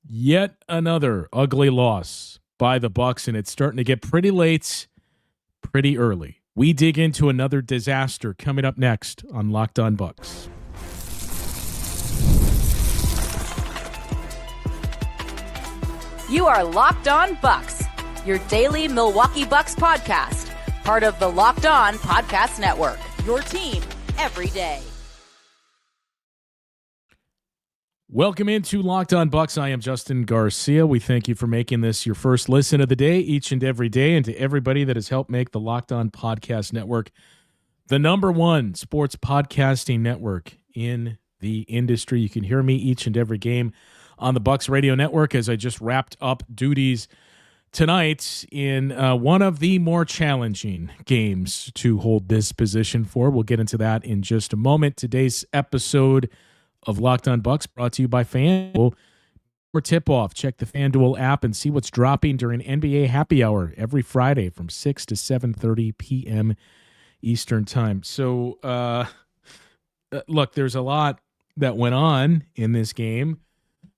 Yet another ugly loss by the Bucks, and it's starting to get pretty late, pretty early. We dig into another disaster coming up next on Locked On Bucks. You are Locked On Bucks, your daily Milwaukee Bucks podcast, part of the Locked On Podcast Network, your team every day. Welcome into Locked On Bucks. I am Justin Garcia. We thank you for making this your first listen of the day each and every day, and to everybody that has helped make the Locked On Podcast Network the #1 sports podcasting network in the industry. You can hear me each and every game on the Bucks Radio Network as I just wrapped up duties tonight in one of the more challenging games to hold this position for. We'll get into that in just a moment. Today's episode of Locked On Bucks brought to you by FanDuel. For tip-off, check the FanDuel app and see what's dropping during NBA Happy Hour every Friday from 6 to 7:30 p.m. Eastern Time. So, look, there's a lot that went on in this game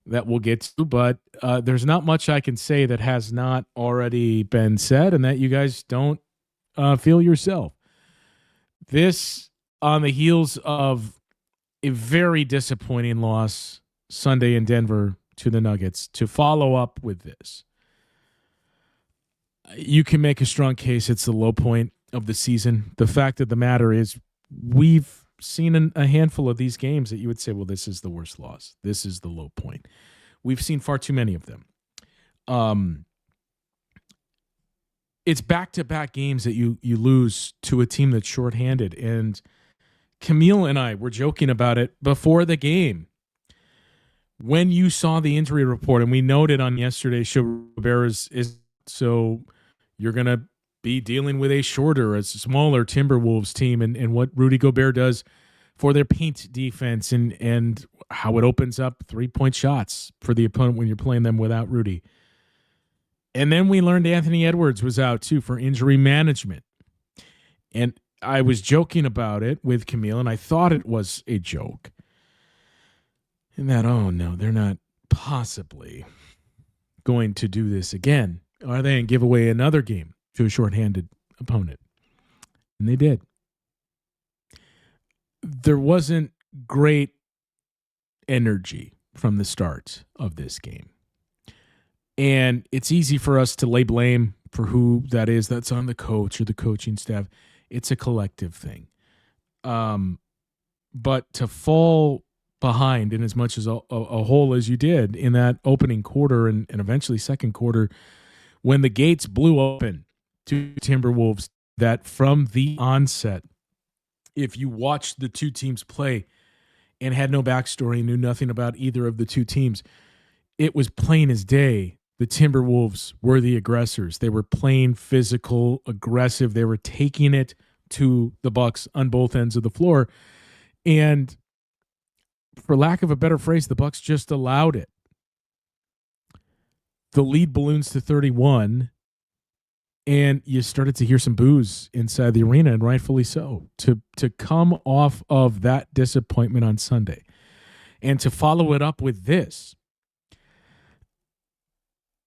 that we'll get to, but there's not much I can say that has not already been said and that you guys don't feel yourself. This on the heels of a very disappointing loss Sunday in Denver to the Nuggets. To follow up with this, you can make a strong case it's the low point of the season. The fact of the matter is we've seen a handful of these games that you would say, well, this is the worst loss. This is the low point. We've seen far too many of them. It's back-to-back games that you lose to a team that's shorthanded, and Camille and I were joking about it before the game. When you saw the injury report, and we noted on yesterday's show, Gobert is so you're going to be dealing with a smaller Timberwolves team, and what Rudy Gobert does for their paint defense and how it opens up three-point shots for the opponent when you're playing them without Rudy. And then we learned Anthony Edwards was out too for injury management. And I was joking about it with Camille, and I thought it was a joke. And that, oh no, they're not possibly going to do this again, are they? And give away another game to a shorthanded opponent. And they did. There wasn't great energy from the start of this game. And it's easy for us to lay blame for who that is. That's on the coach or the coaching staff. It's a collective thing. But to fall behind in as much as a hole as you did in that opening quarter and eventually second quarter, when the gates blew open to Timberwolves, that from the onset, if you watched the two teams play and had no backstory, knew nothing about either of the two teams, it was plain as day the Timberwolves were the aggressors. They were playing physical, aggressive. They were taking it to the Bucks on both ends of the floor. And for lack of a better phrase, the Bucks just allowed it. The lead balloons to 31, and you started to hear some boos inside the arena, and rightfully so, to come off of that disappointment on Sunday. And to follow it up with this,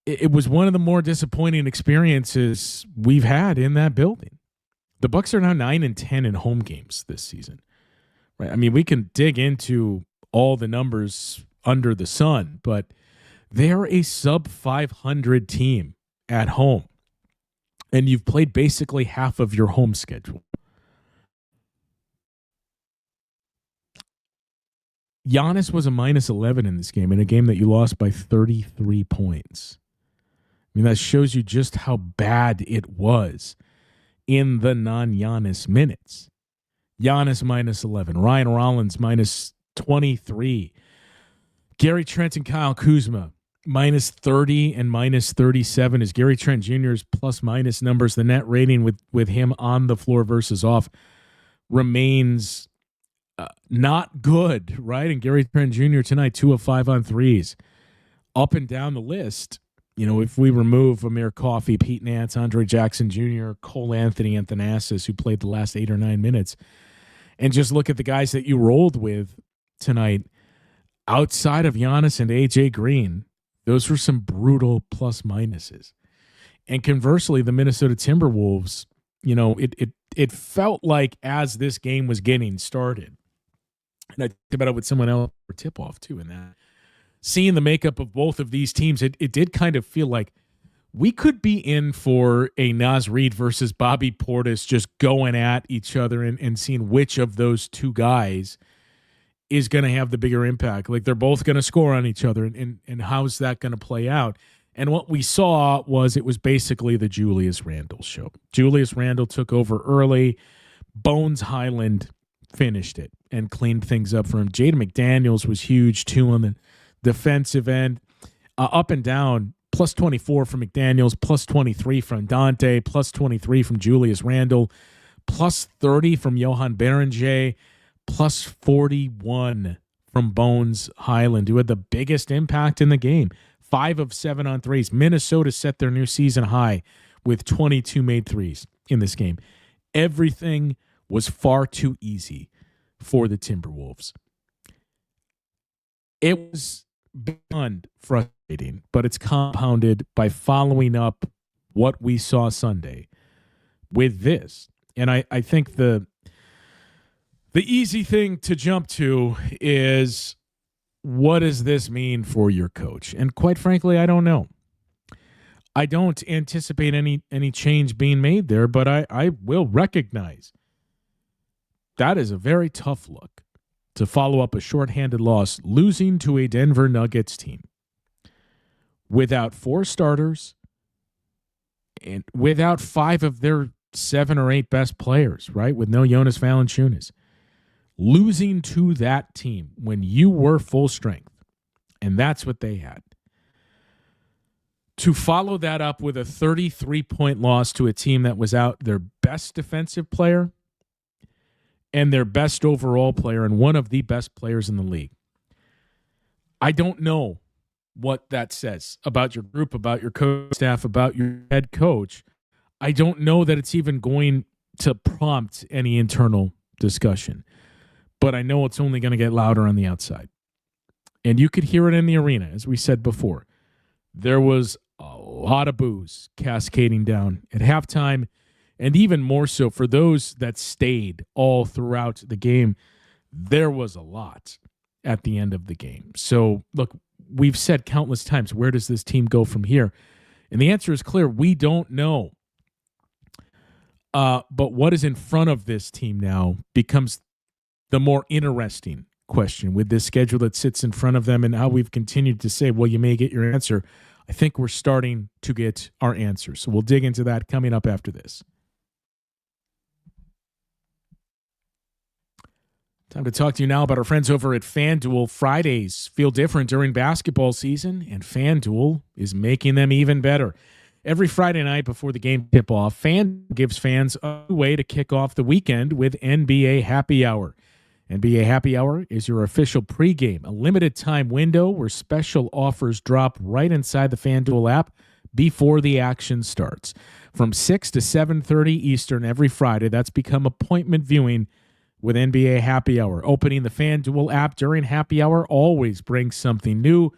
it was one of the more disappointing experiences we've had in that building. The Bucks are now 9-10 in home games this season. Right? I mean, we can dig into all the numbers under the sun, but they're a sub 500 team at home. And you've played basically half of your home schedule. Giannis was a -11 in this game, in a game that you lost by 33 points. I mean, that shows you just how bad it was in the non-Giannis minutes. Giannis -11, Ryan Rollins -23, Gary Trent and Kyle Kuzma -30 and -37 as Gary Trent Jr.'s plus-minus numbers. The net rating with him on the floor versus off remains not good, right? And Gary Trent Jr. tonight, 2 of 5 on threes. Up and down the list, you know, if we remove Amir Coffey, Pete Nance, Andre Jackson Jr., Cole Anthony, Thanasis, who played the last 8 or 9 minutes, and just look at the guys that you rolled with tonight, outside of Giannis and AJ Green, Those were some brutal plus minuses. And conversely, the Minnesota Timberwolves, it felt like as this game was getting started, and I talked about it with someone else for tip-off too, and that seeing the makeup of both of these teams, it did kind of feel like we could be in for a Naz Reid versus Bobby Portis just going at each other and seeing which of those two guys is going to have the bigger impact. Like they're both going to score on each other, and how's that going to play out? And what we saw was it was basically the Julius Randle show. Julius Randle took over early. Bones Highland finished it and cleaned things up for him. Jaden McDaniels was huge too on the defensive end. Up and down, plus 24 from McDaniels, plus 23 from Dante, plus 23 from Julius Randle, plus 30 from Johan Berenger, plus 41 from Bones Highland, who had the biggest impact in the game. 5 of 7 on threes. Minnesota set their new season high with 22 made threes in this game. Everything was far too easy for the Timberwolves. It was beyond frustrating, but it's compounded by following up what we saw Sunday with this. And I think the easy thing to jump to is, what does this mean for your coach? And quite frankly, I don't know. I don't anticipate any change being made there, but I will recognize that is a very tough look to follow up a shorthanded loss, losing to a Denver Nuggets team without 4 starters and without 5 of their 7 or 8 best players, right? With no Jonas Valanciunas. Losing to that team when you were full strength, and that's what they had. To follow that up with a 33-point loss to a team that was out their best defensive player and their best overall player and one of the best players in the league. I don't know what that says about your group, about your coach staff, about your head coach. I don't know that it's even going to prompt any internal discussion. But I know it's only going to get louder on the outside. And you could hear it in the arena, as we said before. There was a lot of boos cascading down at halftime, and even more so for those that stayed all throughout the game. There was a lot at the end of the game. So, look, we've said countless times, where does this team go from here? And the answer is clear. We don't know. But what is in front of this team now becomes the more interesting question with this schedule that sits in front of them, and how we've continued to say, well, you may get your answer. I think we're starting to get our answer. So we'll dig into that coming up after this. Time to talk to you now about our friends over at FanDuel. Fridays feel different during basketball season, and FanDuel is making them even better. Every Friday night before the game tip-off, FanDuel gives fans a way to kick off the weekend with NBA Happy Hour. NBA Happy Hour is your official pregame, a limited time window where special offers drop right inside the FanDuel app before the action starts. From 6 to 7:30 Eastern every Friday, that's become appointment viewing with NBA Happy Hour. Opening the FanDuel app during Happy Hour always brings something new,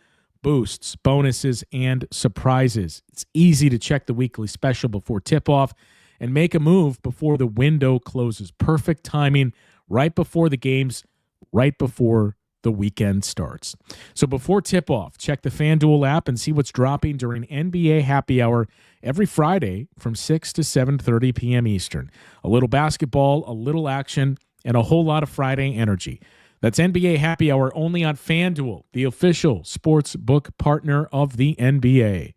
boosts, bonuses, and surprises. It's easy to check the weekly special before tip-off and make a move before the window closes. Perfect timing right before the games, right before the weekend starts. So before tip-off, check the FanDuel app and see what's dropping during NBA Happy Hour every Friday from 6 to 7:30 p.m. Eastern. A little basketball, a little action, and a whole lot of Friday energy. That's NBA Happy Hour only on FanDuel, the official sports book partner of the NBA.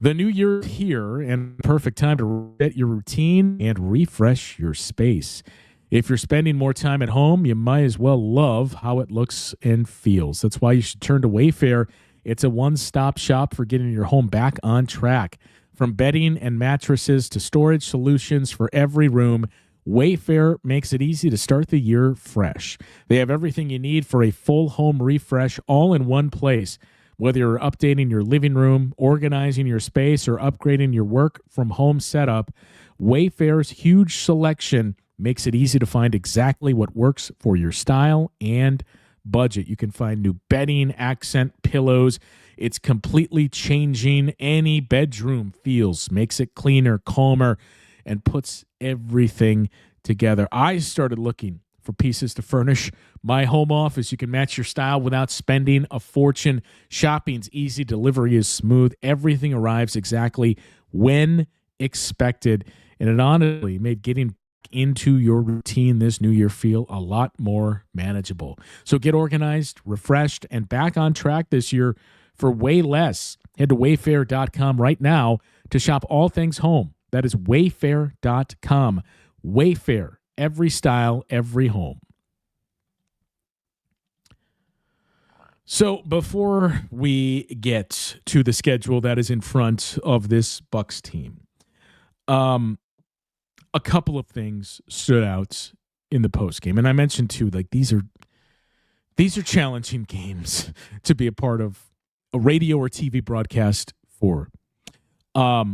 The new year is here, and perfect time to reset your routine and refresh your space. If you're spending more time at home, you might as well love how it looks and feels. That's why you should turn to Wayfair. It's a one-stop shop for getting your home back on track. From bedding and mattresses to storage solutions for every room, Wayfair makes it easy to start the year fresh. They have everything you need for a full home refresh all in one place. Whether you're updating your living room, organizing your space, or upgrading your work from home setup, Wayfair's huge selection makes it easy to find exactly what works for your style and budget. You can find new bedding, accent pillows. It's completely changing any bedroom feels, makes it cleaner, calmer, and puts everything together. I started looking for pieces to furnish my home office. You can match your style without spending a fortune. Shopping's easy. Delivery is smooth. Everything arrives exactly when expected. And it honestly made getting into your routine this new year feel a lot more manageable. So get organized, refreshed, and back on track this year for way less. Head to wayfair.com right now to shop all things home. That is wayfair.com. Wayfair, every style, every home. So before we get to the schedule that is in front of this Bucks team, a couple of things stood out in the postgame, and I mentioned too, like these are challenging games to be a part of a radio or TV broadcast for. But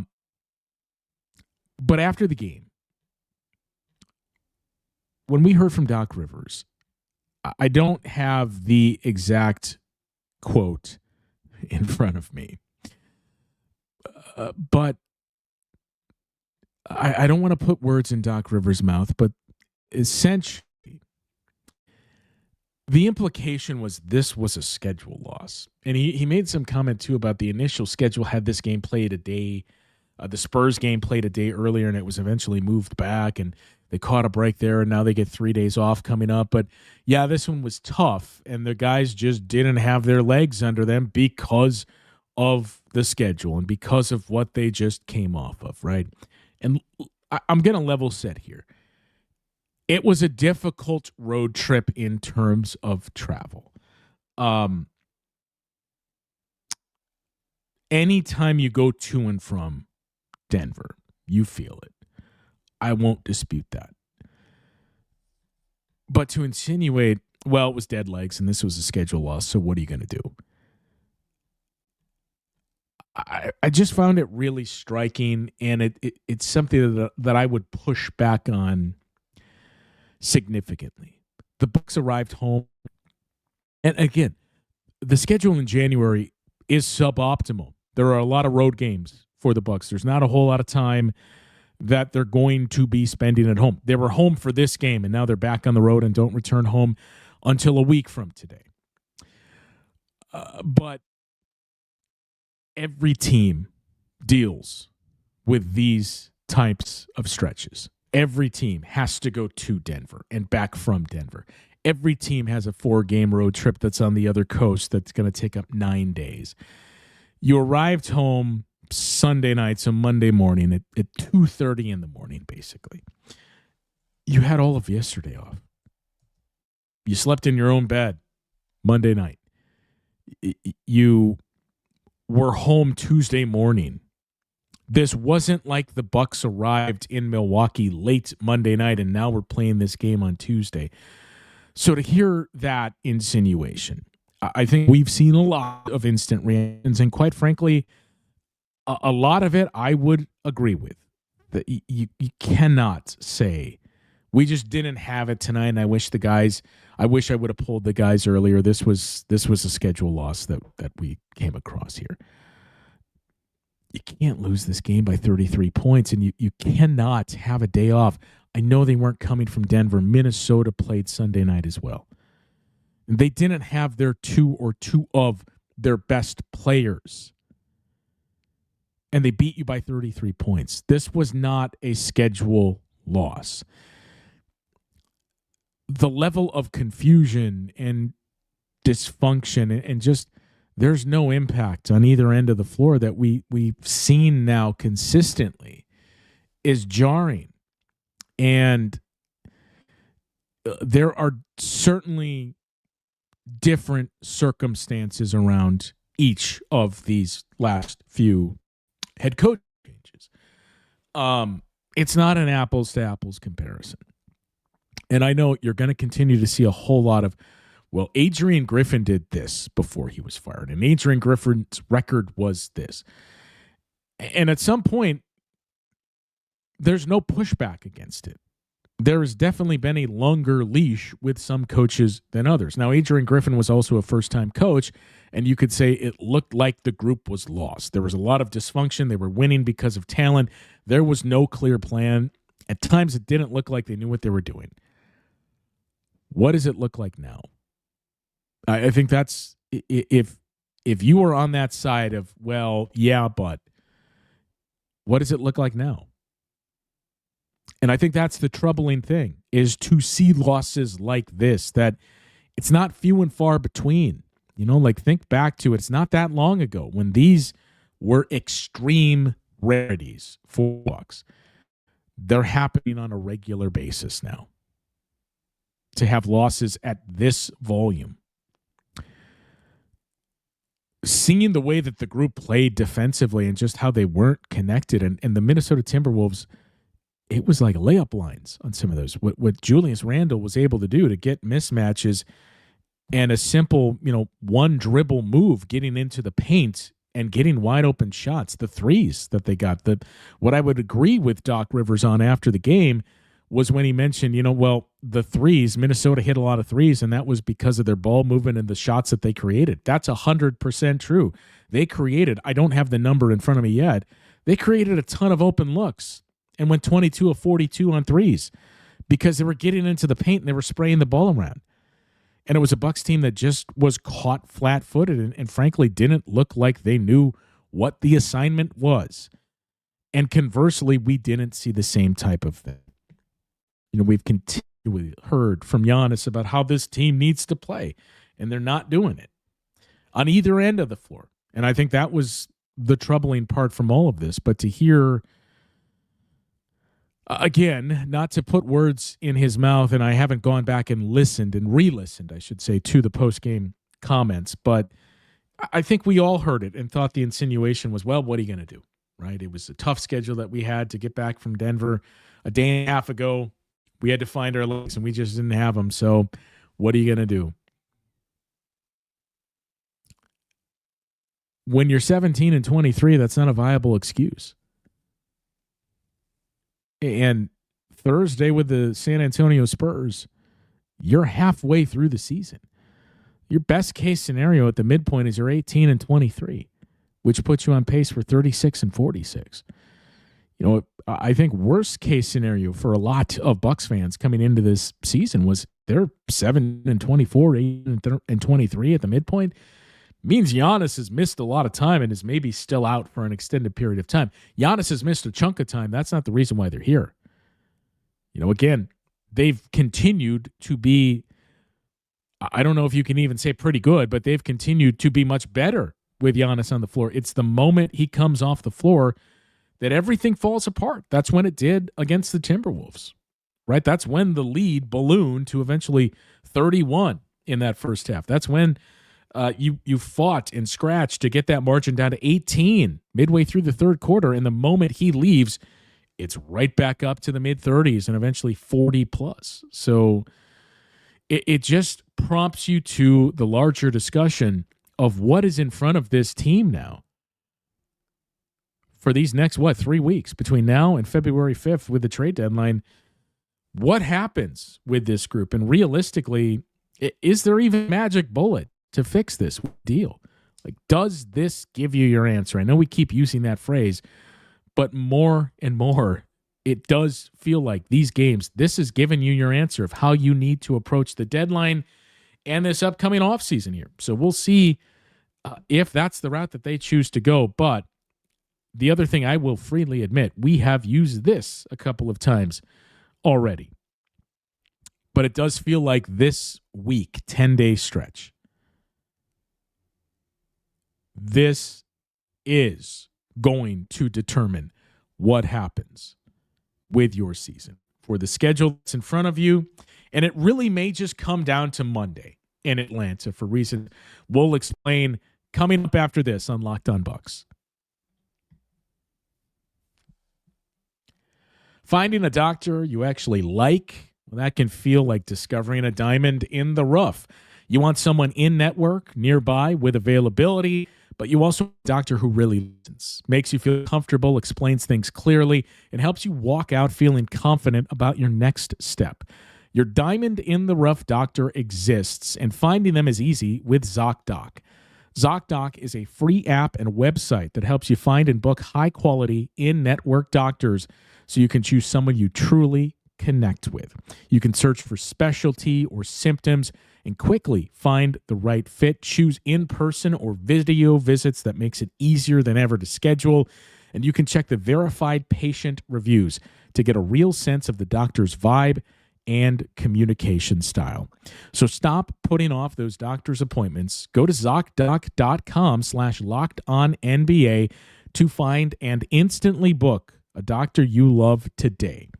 after the game, when we heard from Doc Rivers, I don't have the exact quote in front of me, but I don't want to put words in Doc Rivers' mouth, but essentially the implication was this was a schedule loss. And he made some comment too about the initial schedule had this game played a day, the Spurs game played a day earlier, and it was eventually moved back, and they caught a break there, and now they get 3 days off coming up. But yeah, this one was tough, and the guys just didn't have their legs under them because of the schedule and because of what they just came off of, right? And I'm going to level set here. It was a difficult road trip in terms of travel. Anytime you go to and from Denver, you feel it. I won't dispute that. But to insinuate, well, it was dead legs and this was a schedule loss, so what are you going to do? I just found it really striking, and it's something that I would push back on significantly. The Bucks arrived home, and again, the schedule in January is suboptimal. There are a lot of road games for the Bucks. There's not a whole lot of time that they're going to be spending at home. They were home for this game, and now they're back on the road and don't return home until a week from today. But every team deals with these types of stretches. Every team has to go to Denver and back from Denver. Every team has a 4-game road trip that's on the other coast that's going to take up 9 days. You arrived home Sunday night, so Monday morning at 2:30 in the morning, basically. You had all of yesterday off. You slept in your own bed Monday night. You were home Tuesday morning. This wasn't like the Bucks arrived in Milwaukee late Monday night and now we're playing this game on Tuesday. So to hear that insinuation, I think we've seen a lot of instant reactions, and quite frankly, a lot of it I would agree with. That you cannot say, we just didn't have it tonight, and I wish I would have pulled the guys earlier. This was a schedule loss that we came across here. You can't lose this game by 33 points, and you cannot have a day off. I know they weren't coming from Denver. Minnesota played Sunday night as well. And they didn't have their two of their best players. And they beat you by 33 points. This was not a schedule loss. The level of confusion and dysfunction and just there's no impact on either end of the floor that we've seen now consistently is jarring. And there are certainly different circumstances around each of these last few head coach changes. It's not an apples to apples comparison. And I know you're going to continue to see a whole lot of, well, Adrian Griffin did this before he was fired, and Adrian Griffin's record was this. And at some point, there's no pushback against it. there has definitely been a longer leash with some coaches than others. Now, Adrian Griffin was also a first-time coach, and you could say it looked like the group was lost. There was a lot of dysfunction. They were winning because of talent. There was no clear plan. At times, it didn't look like they knew what they were doing. What does it look like now? I think that's if you are on that side of, well, yeah, but what does it look like now? And I think that's the troubling thing, is to see losses like this, that it's not few and far between. Like think back to it's not that long ago when these were extreme rarities for Bucks. They're happening on a regular basis now. To have losses at this volume. Seeing the way that the group played defensively and just how they weren't connected, and the Minnesota Timberwolves, it was like layup lines on some of those. What Julius Randle was able to do to get mismatches and a simple, one dribble move getting into the paint and getting wide open shots, the threes that they got. What I would agree with Doc Rivers on after the game was when he mentioned, the threes, Minnesota hit a lot of threes, and that was because of their ball movement and the shots that they created. That's 100% true. They created, I don't have the number in front of me yet, they created a ton of open looks and went 22 of 42 on threes because they were getting into the paint and they were spraying the ball around. And it was a Bucks team that just was caught flat-footed and frankly didn't look like they knew what the assignment was. And conversely, we didn't see the same type of thing. We've continually heard from Giannis about how this team needs to play, and they're not doing it on either end of the floor. And I think that was the troubling part from all of this. But to hear, again, not to put words in his mouth, and I haven't gone back and listened and re-listened, I should say, to the post-game comments, but I think we all heard it and thought the insinuation was, well, what are you going to do, right? It was a tough schedule that we had to get back from Denver a day and a half ago. We had to find our legs, and we just didn't have them. So what are you going to do? When you're 17 and 23, that's not a viable excuse. And Thursday with the San Antonio Spurs, you're halfway through the season. Your best case scenario at the midpoint is you're 18 and 23, which puts you on pace for 36 and 46. I think worst case scenario for a lot of Bucks fans coming into this season was they're 7 and 24, 8 and 23 at the midpoint. Means Giannis has missed a lot of time and is maybe still out for an extended period of time. Giannis has missed a chunk of time. That's not the reason why they're here. Again, they've continued to be, I don't know if you can even say pretty good, but they've continued to be much better with Giannis on the floor. It's the moment he comes off the floor that everything falls apart. That's when it did against the Timberwolves, right? That's when the lead ballooned to eventually 31 in that first half. That's when you fought and scratched to get that margin down to 18 midway through the third quarter. And the moment he leaves, it's right back up to the mid-30s and eventually 40 plus. So it just prompts you to the larger discussion of what is in front of this team now for these next, 3 weeks between now and February 5th with the trade deadline. What happens with this group? And realistically, is there even a magic bullet to fix this deal? Like, does this give you your answer? I know we keep using that phrase, but more and more, it does feel like these games, this is giving you your answer of how you need to approach the deadline and this upcoming offseason here. So we'll see if that's the route that they choose to go. But the other thing I will freely admit, we have used this a couple of times already. But it does feel like this week, 10-day stretch, this is going to determine what happens with your season for the schedule that's in front of you. And it really may just come down to Monday in Atlanta for reasons we'll explain coming up after this on Locked On Bucks. Finding a doctor you actually like, well, that can feel like discovering a diamond in the rough. You want someone in network, nearby, with availability, but you also want a doctor who really listens, makes you feel comfortable, explains things clearly, and helps you walk out feeling confident about your next step. Your diamond in the rough doctor exists, and finding them is easy with ZocDoc. ZocDoc is a free app and website that helps you find and book high-quality, in-network doctors so you can choose someone you truly connect with. You can search for specialty or symptoms and quickly find the right fit. Choose in-person or video visits that makes it easier than ever to schedule. And you can check the verified patient reviews to get a real sense of the doctor's vibe and communication style. So stop putting off those doctor's appointments. Go to ZocDoc.com/LockedOnNBA to find and instantly book a doctor you love today.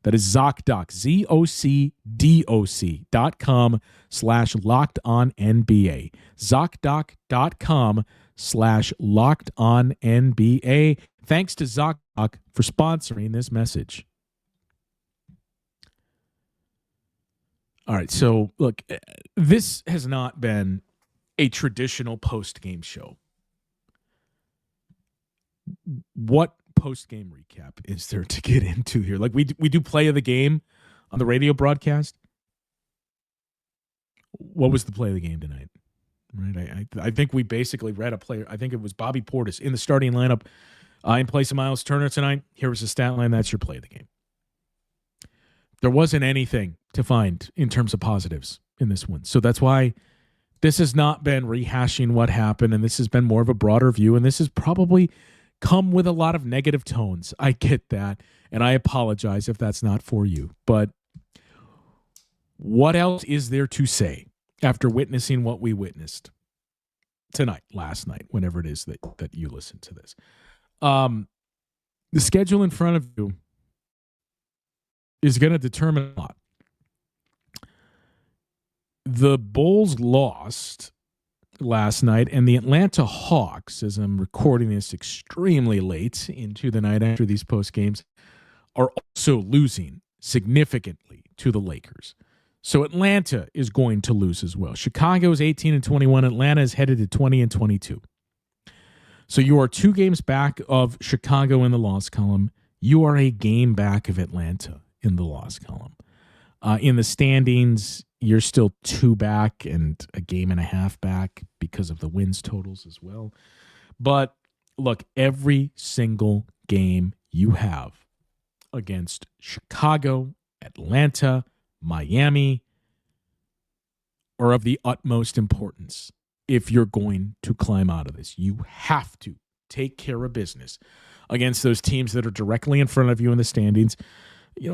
That is ZocDoc, ZocDoc.com/LockedOnNBA. ZocDoc.com/LockedOnNBA. Thanks to ZocDoc for sponsoring this message. All right, so look, this has not been a traditional post-game show. What post-game recap is there to get into here? Like we do play of the game on the radio broadcast. What was the play of the game tonight? Right, I think we basically read a player. I think it was Bobby Portis in the starting lineup in place of Miles Turner tonight. Here was the stat line. That's your play of the game. There wasn't anything to find in terms of positives in this one. So that's why this has not been rehashing what happened, and this has been more of a broader view, and this has probably come with a lot of negative tones. I get that, and I apologize if that's not for you. But what else is there to say after witnessing what we witnessed tonight, last night, whenever it is that you listen to this? The schedule in front of you is going to determine a lot. The Bulls lost last night, and the Atlanta Hawks, as I'm recording this extremely late into the night after these post games, are also losing significantly to the Lakers. So Atlanta is going to lose as well. Chicago is 18-21. Atlanta is headed to 20-22. So you are 2 games back of Chicago in the loss column. You are a game back of Atlanta in the loss column. In the standings, you're still 2 back and a game and a half back because of the wins totals as well. But look, every single game you have against Chicago, Atlanta, Miami are of the utmost importance if you're going to climb out of this. You have to take care of business against those teams that are directly in front of you in the standings,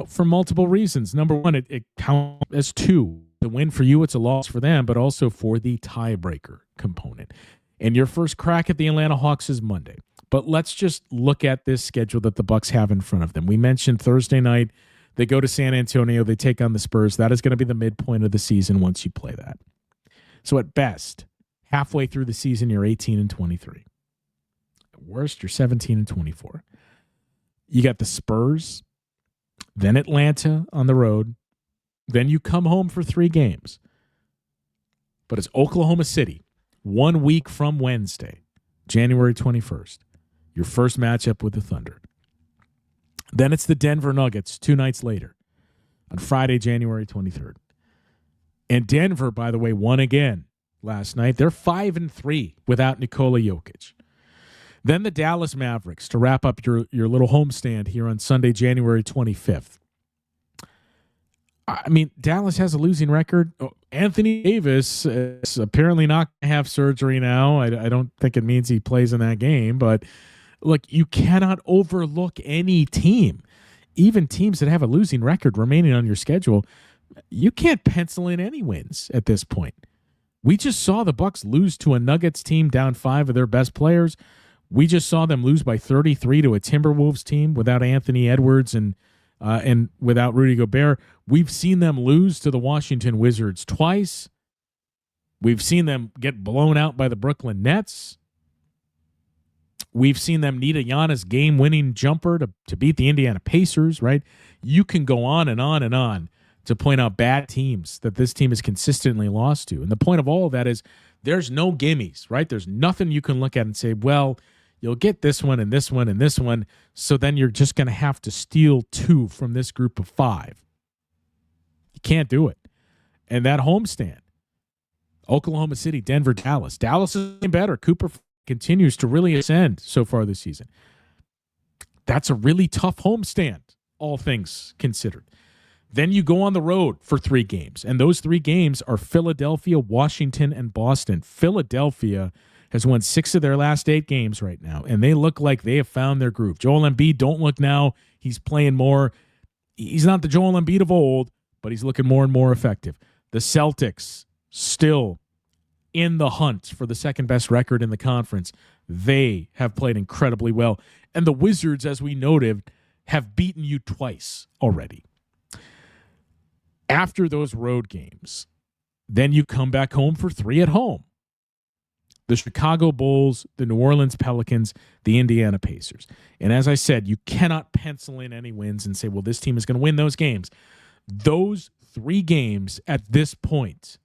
for multiple reasons. Number one, it counts as 2. The win for you, it's a loss for them, but also for the tiebreaker component. And your first crack at the Atlanta Hawks is Monday. But let's just look at this schedule that the Bucks have in front of them. We mentioned Thursday night, they go to San Antonio, they take on the Spurs. That is going to be the midpoint of the season once you play that. So at best, halfway through the season, you're 18-23. At worst, you're 17-24. You got the Spurs, then Atlanta on the road. Then you come home for 3 games. But it's Oklahoma City, 1 week from Wednesday, January 21st, your first matchup with the Thunder. Then it's the Denver Nuggets 2 nights later on Friday, January 23rd. And Denver, by the way, won again last night. They're 5-3 without Nikola Jokic. Then the Dallas Mavericks to wrap up your little homestand here on Sunday, January 25th. I mean, Dallas has a losing record. Anthony Davis is apparently not going to have surgery now. I don't think it means he plays in that game. But, look, you cannot overlook any team, even teams that have a losing record remaining on your schedule. You can't pencil in any wins at this point. We just saw the Bucks lose to a Nuggets team down 5 of their best players. We just saw them lose by 33 to a Timberwolves team without Anthony Edwards and without Rudy Gobert. We've seen them lose to the Washington Wizards twice. We've seen them get blown out by the Brooklyn Nets. We've seen them need a Giannis game-winning jumper to beat the Indiana Pacers, right? You can go on and on and on to point out bad teams that this team has consistently lost to. And the point of all of that is there's no gimmies, right? There's nothing you can look at and say, well, you'll get this one and this one and this one, so then you're just going to have to steal 2 from this group of 5. You can't do it. And that homestand, Oklahoma City, Denver, Dallas. Dallas is getting better. Cooper continues to really ascend so far this season. That's a really tough homestand, all things considered. Then you go on the road for 3 games, and those 3 games are Philadelphia, Washington, and Boston. Philadelphia has won 6 of their last 8 games right now, and they look like they have found their groove. Joel Embiid, don't look now. He's playing more. He's not the Joel Embiid of old, but he's looking more and more effective. The Celtics still in the hunt for the second-best record in the conference. They have played incredibly well. And the Wizards, as we noted, have beaten you twice already. After those road games, then you come back home for 3 at home. The Chicago Bulls, the New Orleans Pelicans, the Indiana Pacers. And as I said, you cannot pencil in any wins and say, well, this team is going to win those games. Those 3 games at this point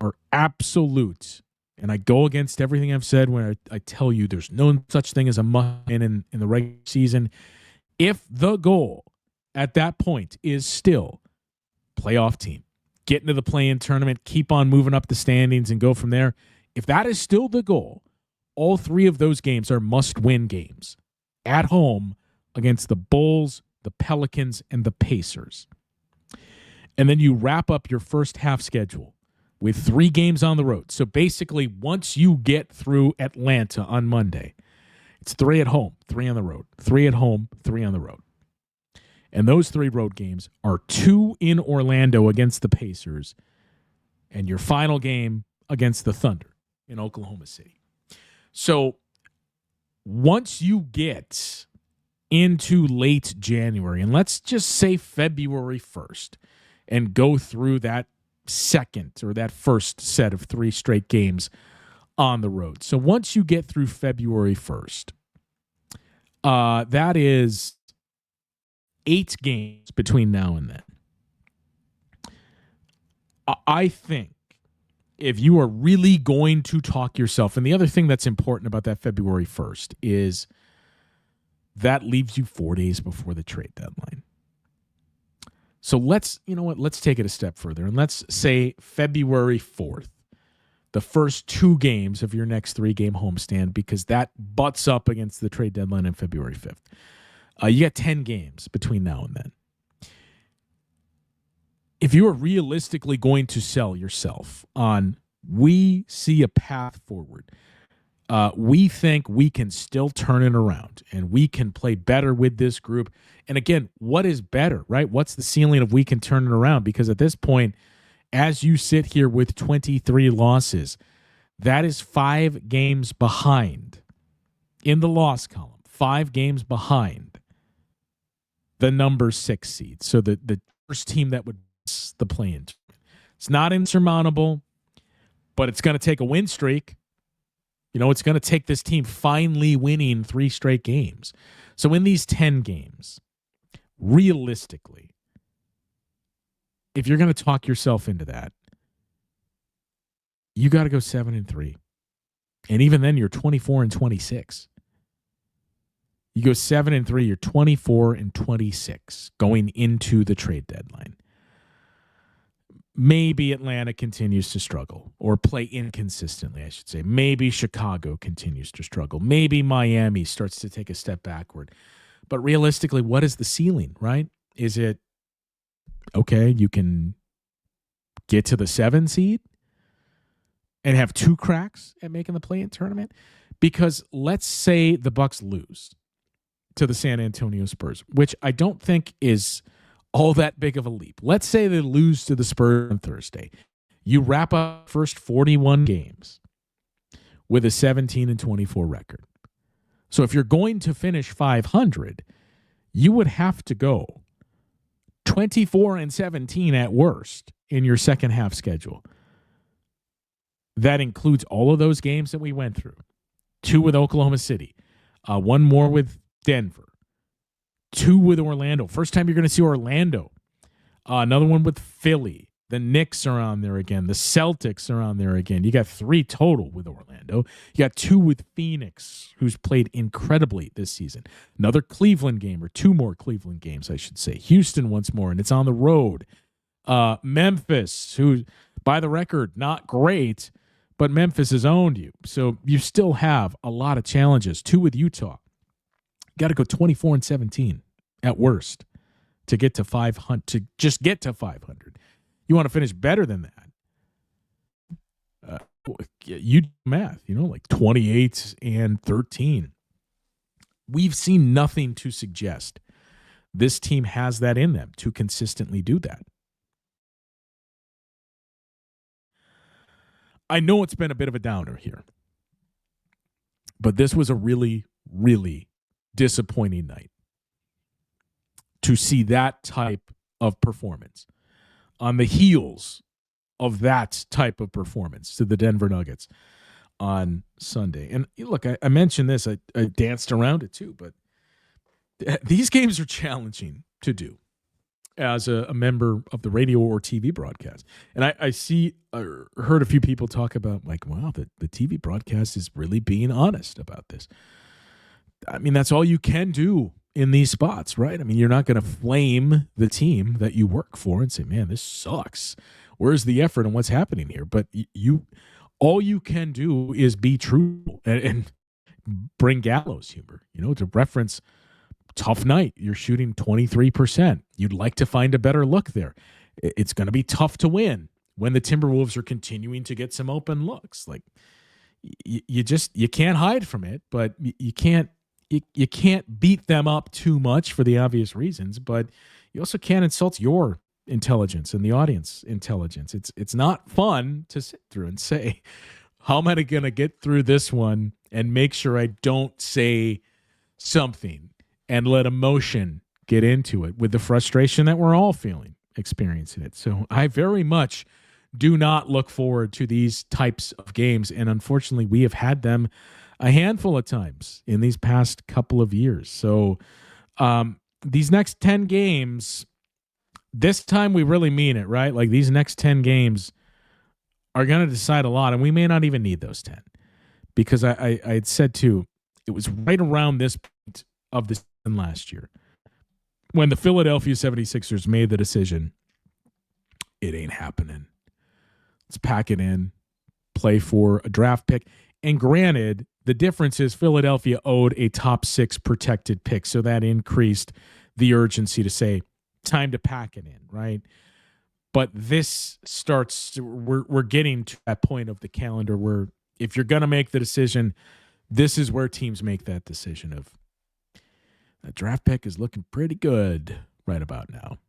are absolute. And I go against everything I've said when I tell you there's no such thing as a must-win in the regular season. If the goal at that point is still playoff team, get into the play-in tournament, keep on moving up the standings and go from there. If that is still the goal, all 3 of those games are must-win games at home against the Bulls, the Pelicans, and the Pacers. And then you wrap up your first half schedule with 3 games on the road. So basically, once you get through Atlanta on Monday, it's 3 at home, 3 on the road, 3 at home, 3 on the road. And those 3 road games are 2 in Orlando against the Pacers and your final game against the Thunder in Oklahoma City. So once you get into late January, and let's just say February 1st, and go through that second or that first set of 3 straight games on the road. So once you get through February 1st, that is 8 games between now and then. I think if you are really going to talk yourself, and the other thing that's important about that February 1st is that leaves you 4 days before the trade deadline. So let's take it a step further, and let's say February 4th, the first 2 games of your next 3-game homestand, because that butts up against the trade deadline on February 5th. You got 10 games between now and then. If you are realistically going to sell yourself on, we see a path forward, we think we can still turn it around and we can play better with this group. And again, what is better, right? What's the ceiling of we can turn it around? Because at this point, as you sit here with 23 losses, that is 5 games behind in the loss column, 5 games behind the number 6 seed. So the first team that would miss the play-in. It's not insurmountable, but it's going to take a win streak. It's going to take this team finally winning 3 straight games. So in these 10 games, realistically, if you're going to talk yourself into that, you got to go 7-3. And even then, you're 24-26. You go 7-3, you're 24-26 going into the trade deadline. Maybe Atlanta continues to struggle or play inconsistently, I should say. Maybe Chicago continues to struggle. Maybe Miami starts to take a step backward. But realistically, what is the ceiling, right? Is it, okay, you can get to the 7 seed and have 2 cracks at making the play-in tournament? Because let's say the Bucks lose to the San Antonio Spurs, which I don't think is all that big of a leap. Let's say they lose to the Spurs on Thursday. You wrap up first 41 games with a 17-24 record. So if you're going to finish 500, you would have to go 24-17 at worst in your second half schedule. That includes all of those games that we went through. 2 with Oklahoma City, 1 more with Denver, 2 with Orlando. First time you're going to see Orlando Another one with Philly. The Knicks are on there again. The Celtics are on there again. You got 3 total with Orlando. You got 2 with Phoenix, who's played incredibly this season. Another Cleveland game, or 2 more Cleveland games, I should say. Houston once more, and it's on the road. Memphis, who, by the record, not great, but Memphis has owned you. So you still have a lot of challenges. 2 with Utah. Got to go 24-17 at worst to get to 500, to just get to 500. You want to finish better than that. You do math, like 28-13. We've seen nothing to suggest this team has that in them to consistently do that. I know it's been a bit of a downer here, but this was a really, really disappointing night to see that type of performance on the heels of that type of performance to the Denver Nuggets on Sunday. And look, I mentioned this, I danced around it too, but these games are challenging to do as a member of the radio or TV broadcast. And I heard a few people talk about, like, wow, the TV broadcast is really being honest about this. I mean, that's all you can do in these spots, right? I mean, you're not going to flame the team that you work for and say, man, this sucks. Where's the effort and what's happening here? But all you can do is be true and bring gallows humor, to reference tough night. You're shooting 23%. You'd like to find a better look there. It's going to be tough to win when the Timberwolves are continuing to get some open looks. Like, you can't hide from it, but you can't beat them up too much for the obvious reasons, but you also can't insult your intelligence and the audience intelligence. It's not fun to sit through and say, how am I going to get through this one and make sure I don't say something and let emotion get into it with the frustration that we're all experiencing it. So I very much do not look forward to these types of games, and unfortunately we have had them a handful of times in these past couple of years. So these next 10 games, this time we really mean it, right? Like, these next 10 games are going to decide a lot, and we may not even need those 10, because I had said too, it was right around this point of the season last year when the Philadelphia 76ers made the decision, it ain't happening. Let's pack it in, play for a draft pick. And granted, the difference is Philadelphia owed a top 6 protected pick, so that increased the urgency to say, time to pack it in, right? But this starts, we're getting to that point of the calendar where if you're going to make the decision, this is where teams make that decision of, that draft pick is looking pretty good right about now.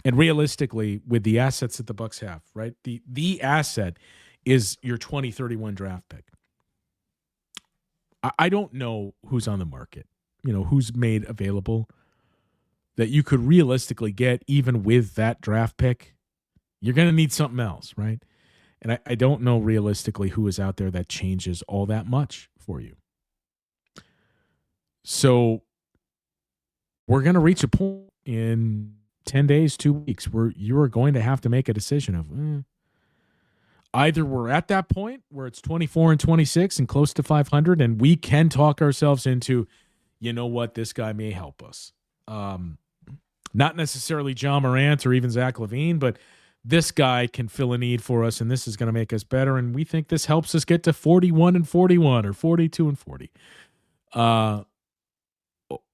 And realistically, with the assets that the Bucks have, right? The asset is your 2031 draft pick. I don't know who's on the market, who's made available that you could realistically get even with that draft pick. You're going to need something else, right? And I don't know realistically who is out there that changes all that much for you. So we're going to reach a point in 10 days, 2 weeks, where you are going to have to make a decision of either we're at that point where it's 24-26 and close to 500, and we can talk ourselves into, this guy may help us. Not necessarily John Morant or even Zach LaVine, but this guy can fill a need for us, and this is going to make us better, and we think this helps us get to 41-41 or 42-40.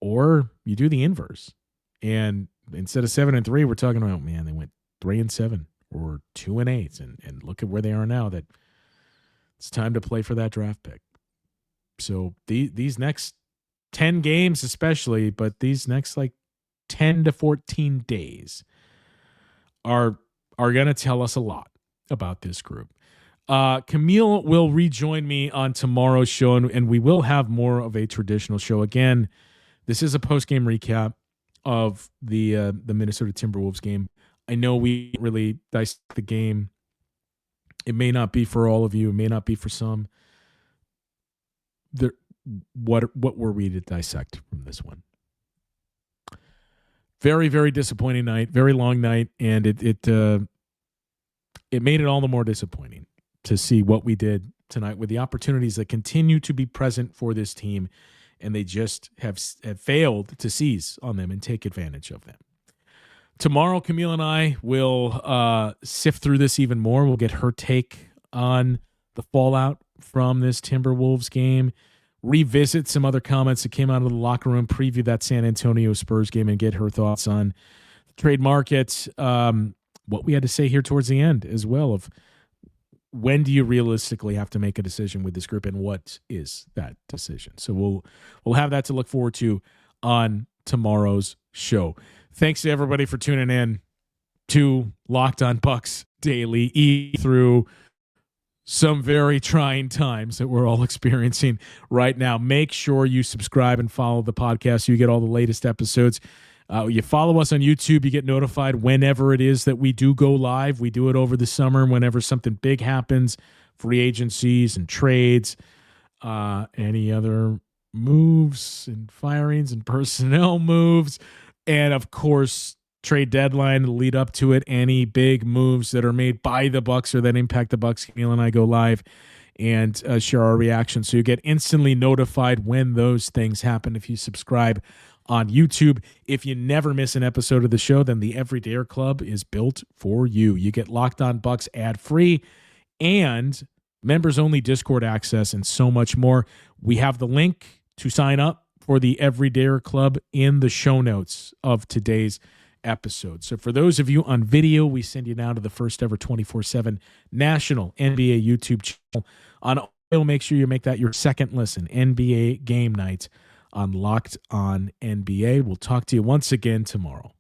Or you do the inverse, and instead of 7-3, we're talking about, man, they went 3-7 or 2-8, and look at where they are now. That it's time to play for that draft pick. So these next 10 games, especially, but these next 10 to 14 days are going to tell us a lot about this group. Camille will rejoin me on tomorrow's show, and we will have more of a traditional show. Again, this is a post-game recap of the Minnesota Timberwolves game. I know we really dissect the game. It may not be for all of you. It may not be for some. What were we to dissect from this one? Very, very disappointing night, very long night, and it made it all the more disappointing to see what we did tonight with the opportunities that continue to be present for this team, and they just have failed to seize on them and take advantage of them. Tomorrow, Camille and I will sift through this even more. We'll get her take on the fallout from this Timberwolves game, revisit some other comments that came out of the locker room, preview that San Antonio Spurs game, and get her thoughts on the trade market, what we had to say here towards the end as well of when do you realistically have to make a decision with this group and what is that decision. So we'll have that to look forward to on tomorrow's show. Thanks to everybody for tuning in to Locked On Bucks Daily, through some very trying times that we're all experiencing right now. Make sure you subscribe and follow the podcast so you get all the latest episodes. You follow us on YouTube, you get notified whenever it is that we do go live. We do it over the summer whenever something big happens, free agencies and trades, any other moves and firings and personnel moves, and of course, trade deadline to lead up to it, any big moves that are made by the Bucks or that impact the Bucks. Camille and I go live and share our reaction. So you get instantly notified when those things happen if you subscribe on YouTube. If you never miss an episode of the show, then the Everydayer Club is built for you. You get Locked On Bucks ad-free and members-only Discord access and so much more. We have the link to sign up for the Everydayer Club in the show notes of today's episode. So for those of you on video, we send you now to the first ever 24/7 national NBA YouTube channel. On audio, make sure you make that your second listen, NBA Game Night on Locked On NBA. We'll talk to you once again tomorrow.